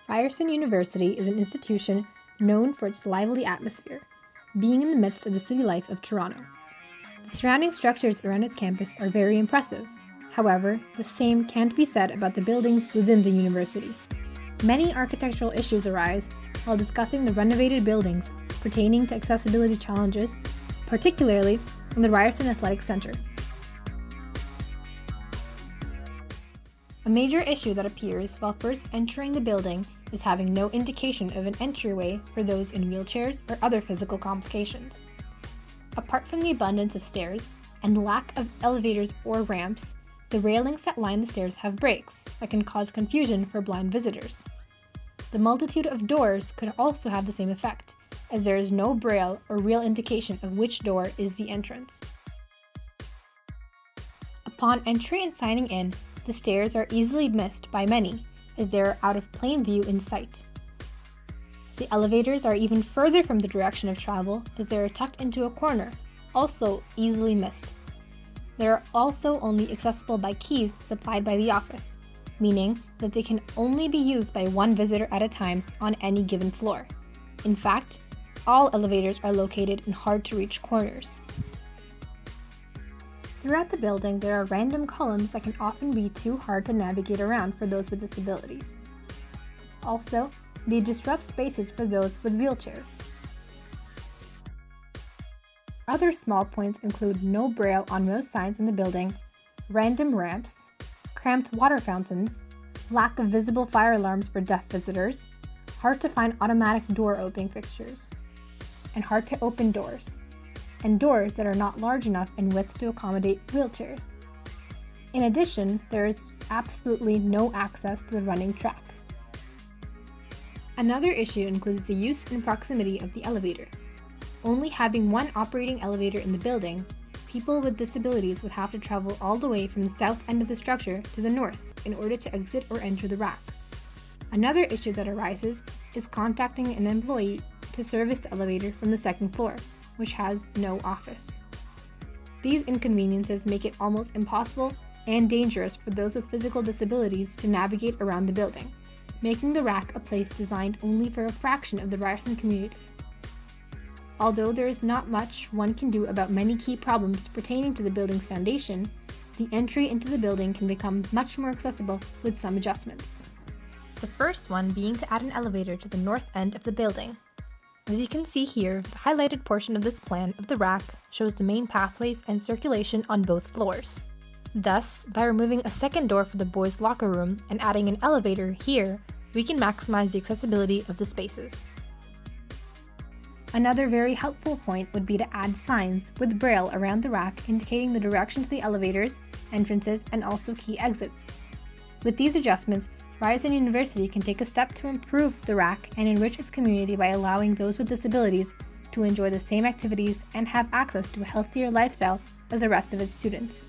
Ryerson University is an institution known for its lively atmosphere, being in the midst of the city life of Toronto. The surrounding structures around its campus are very impressive. However, the same can't be said about the buildings within the university. Many architectural issues arise while discussing the renovated buildings pertaining to accessibility challenges, particularly in the Ryerson Athletic Center. A major issue that appears while first entering the building is having no indication of an entryway for those in wheelchairs or other physical complications. Apart from the abundance of stairs and lack of elevators or ramps, the railings that line the stairs have breaks that can cause confusion for blind visitors. The multitude of doors could also have the same effect, as there is no braille or real indication of which door is the entrance. Upon entry and signing in, the stairs are easily missed by many, as they are out of plain view in sight. The elevators are even further from the direction of travel, as they are tucked into a corner, also easily missed. They are also only accessible by keys supplied by the office, meaning that they can only be used by one visitor at a time on any given floor. In fact, all elevators are located in hard-to-reach corners. Throughout the building, there are random columns that can often be too hard to navigate around for those with disabilities. Also, they disrupt spaces for those with wheelchairs. Other small points include no braille on most signs in the building, random ramps, cramped water fountains, lack of visible fire alarms for deaf visitors, hard to find automatic door opening fixtures, and hard to open doors, and doors that are not large enough in width to accommodate wheelchairs. In addition, there is absolutely no access to the running track. Another issue includes the use and proximity of the elevator. Only having one operating elevator in the building, people with disabilities would have to travel all the way from the south end of the structure to the north in order to exit or enter the rack. Another issue that arises is contacting an employee to service the elevator from the second floor, which has no office. These inconveniences make it almost impossible and dangerous for those with physical disabilities to navigate around the building, making the rack a place designed only for a fraction of the Ryerson community. Although there is not much one can do about many key problems pertaining to the building's foundation, the entry into the building can become much more accessible with some adjustments. The first one being to add an elevator to the north end of the building. As you can see here, the highlighted portion of this plan of the rack shows the main pathways and circulation on both floors. Thus, by removing a second door for the boys' locker room and adding an elevator here, we can maximize the accessibility of the spaces. Another very helpful point would be to add signs with braille around the rack indicating the direction to the elevators, entrances, and also key exits. With these adjustments, Ryerson University can take a step to improve the rack and enrich its community by allowing those with disabilities to enjoy the same activities and have access to a healthier lifestyle as the rest of its students.